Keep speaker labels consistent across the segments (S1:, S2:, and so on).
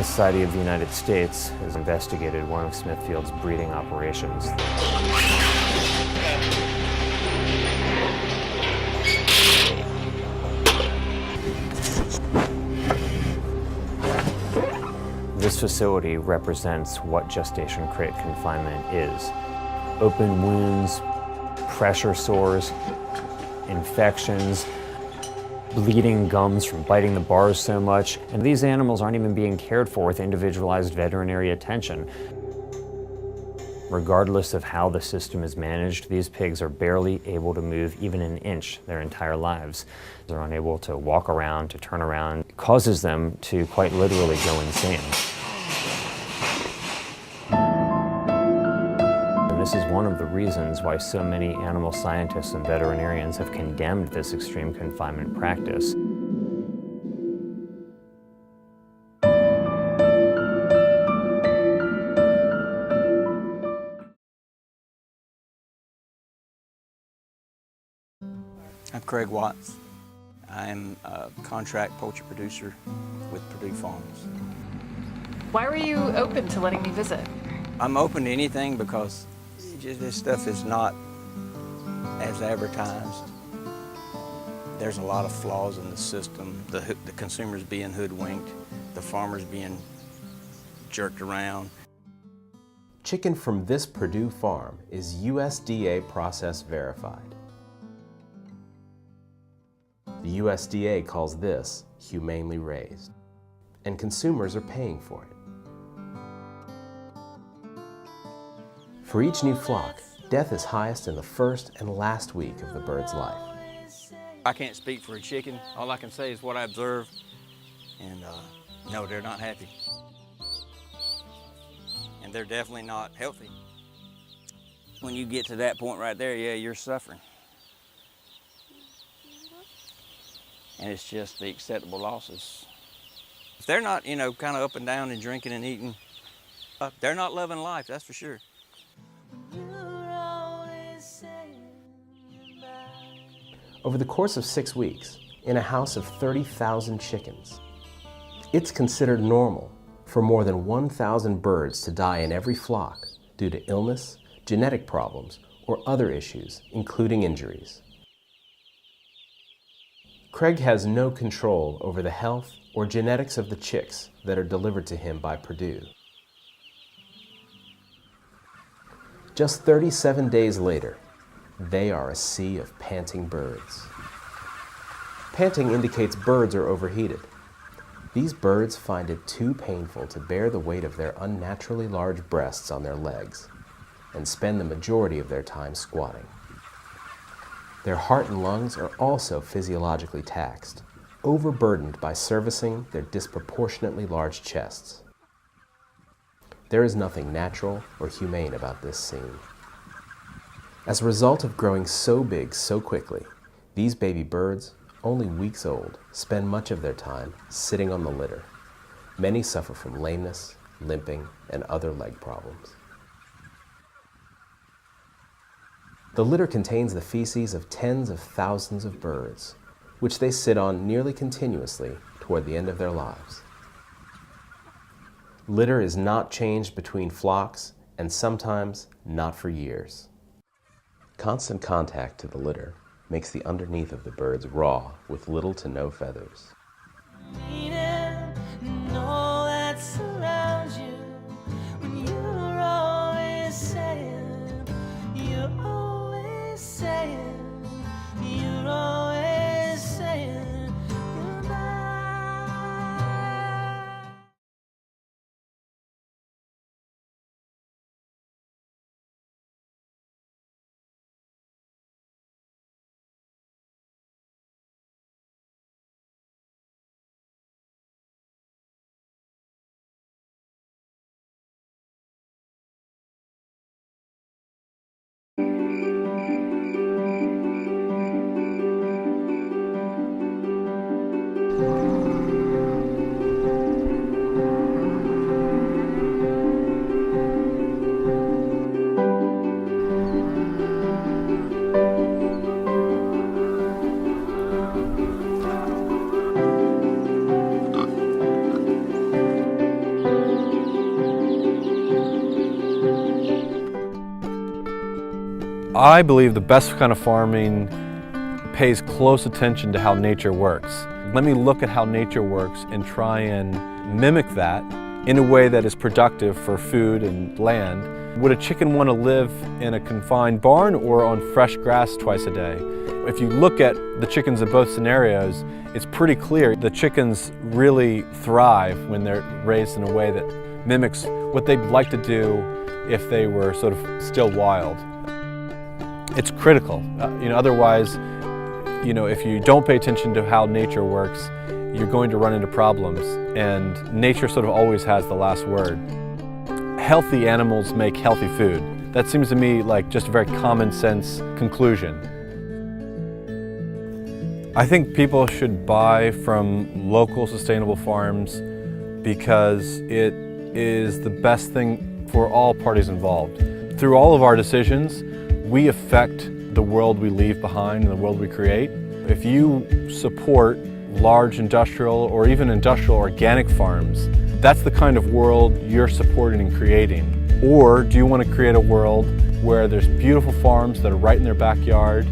S1: Humane Society of the United States has investigated one of Smithfield's breeding operations. This facility represents what gestation crate confinement is. Open wounds, pressure sores, infections, bleeding gums from biting the bars so much, and these animals aren't even being cared for with individualized veterinary attention. Regardless of how the system is managed, these pigs are barely able to move even an inch their entire lives. They're unable to walk around, to turn around. It causes them to quite literally go insane. And this is one of the reasons why so many animal scientists and veterinarians have condemned this extreme confinement practice.
S2: I'm Craig Watts. I'm a contract poultry producer with Purdue Farms.
S3: Why were you open to letting me visit?
S2: I'm open to anything because this stuff is not as advertised. There's a lot of flaws in the system. The consumers being hoodwinked, the farmers being jerked around.
S4: Chicken from this Purdue farm is USDA process verified. The USDA calls this humanely raised, and consumers are paying for it. For each new flock, death is highest in the first and last week of the bird's life.
S2: I can't speak for a chicken. All I can say is what I observe, and no, they're not happy. And they're definitely not healthy. When you get to that point right there, yeah, you're suffering. And it's just the acceptable losses. If they're not, kind of up and down and drinking and eating, they're not loving life, that's for sure.
S4: Over the course of 6 weeks, in a house of 30,000 chickens, it's considered normal for more than 1,000 birds to die in every flock due to illness, genetic problems, or other issues, including injuries. Craig has no control over the health or genetics of the chicks that are delivered to him by Purdue. Just 37 days later, they are a sea of panting birds. Panting indicates birds are overheated. These birds find it too painful to bear the weight of their unnaturally large breasts on their legs and spend the majority of their time squatting. Their heart and lungs are also physiologically taxed, overburdened by servicing their disproportionately large chests. There is nothing natural or humane about this scene. As a result of growing so big so quickly, these baby birds, only weeks old, spend much of their time sitting on the litter. Many suffer from lameness, limping, and other leg problems. The litter contains the feces of tens of thousands of birds, which they sit on nearly continuously toward the end of their lives. Litter is not changed between flocks, and sometimes not for years. Constant contact to the litter makes the underneath of the birds raw with little to no feathers.
S5: I believe the best kind of farming pays close attention to how nature works. Let me look at how nature works and try and mimic that in a way that is productive for food and land. Would a chicken want to live in a confined barn or on fresh grass twice a day? If you look at the chickens in both scenarios, it's pretty clear the chickens really thrive when they're raised in a way that mimics what they'd like to do if they were sort of still wild. It's critical. Otherwise, if you don't pay attention to how nature works, you're going to run into problems, and nature sort of always has the last word. Healthy animals make healthy food. That seems to me like just a very common sense conclusion. I think people should buy from local sustainable farms because it is the best thing for all parties involved. Through all of our decisions, we affect the world we leave behind and the world we create. If you support large industrial or even industrial organic farms, that's the kind of world you're supporting and creating. Or do you want to create a world where there's beautiful farms that are right in their backyard,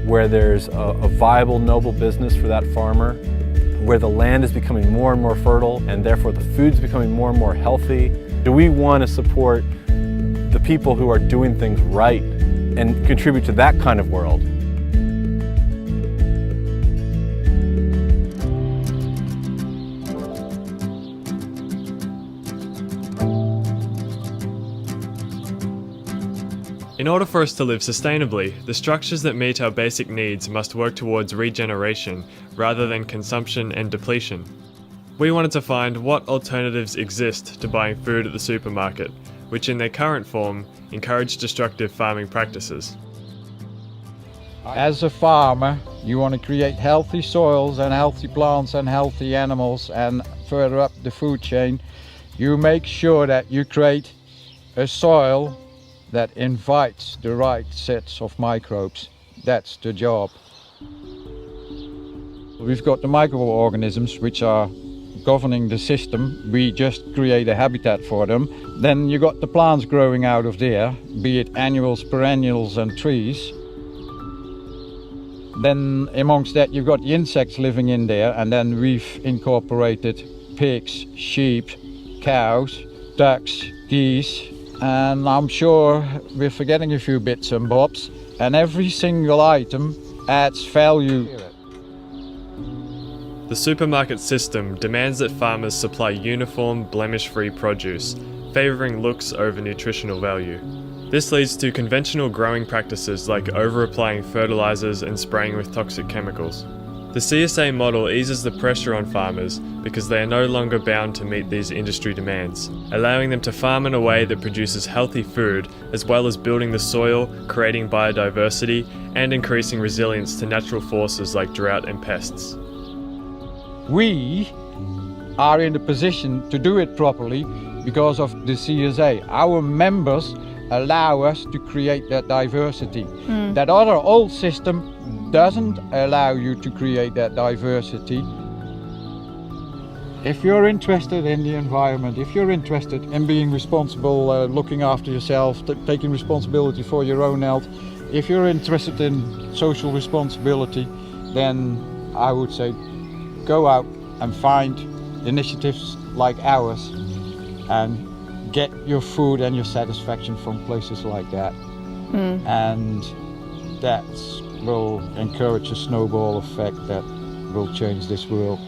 S5: where there's a viable, noble business for that farmer, where the land is becoming more and more fertile and therefore the food's becoming more and more healthy? Do we want to support the people who are doing things right and contribute to that kind of world?
S6: In order for us to live sustainably, the structures that meet our basic needs must work towards regeneration rather than consumption and depletion. We wanted to find what alternatives exist to buying food at the supermarket, which in their current form encourage destructive farming practices.
S7: As a farmer, you want to create healthy soils and healthy plants and healthy animals, and further up the food chain, you make sure that you create a soil that invites the right sets of microbes. That's the job. We've got the microorganisms which are governing the system. We just create a habitat for them. Then you got the plants growing out of there, be it annuals, perennials and trees. Then amongst that you've got the insects living in there, and then we've incorporated pigs, sheep, cows, ducks, geese, and I'm sure we're forgetting a few bits and bobs, and every single item adds value.
S6: The supermarket system demands that farmers supply uniform, blemish-free produce, favouring looks over nutritional value. This leads to conventional growing practices like over-applying fertilisers and spraying with toxic chemicals. The CSA model eases the pressure on farmers because they are no longer bound to meet these industry demands, allowing them to farm in a way that produces healthy food, as well as building the soil, creating biodiversity, and increasing resilience to natural forces like drought and pests.
S7: We are in the position to do it properly because of the CSA. Our members allow us to create that diversity. That other old system doesn't allow you to create that diversity. If you're interested in the environment, if you're interested in being responsible, looking after yourself, taking responsibility for your own health, if you're interested in social responsibility, then I would say go out and find initiatives like ours and get your food and your satisfaction from places like that. And that will encourage a snowball effect that will change this world.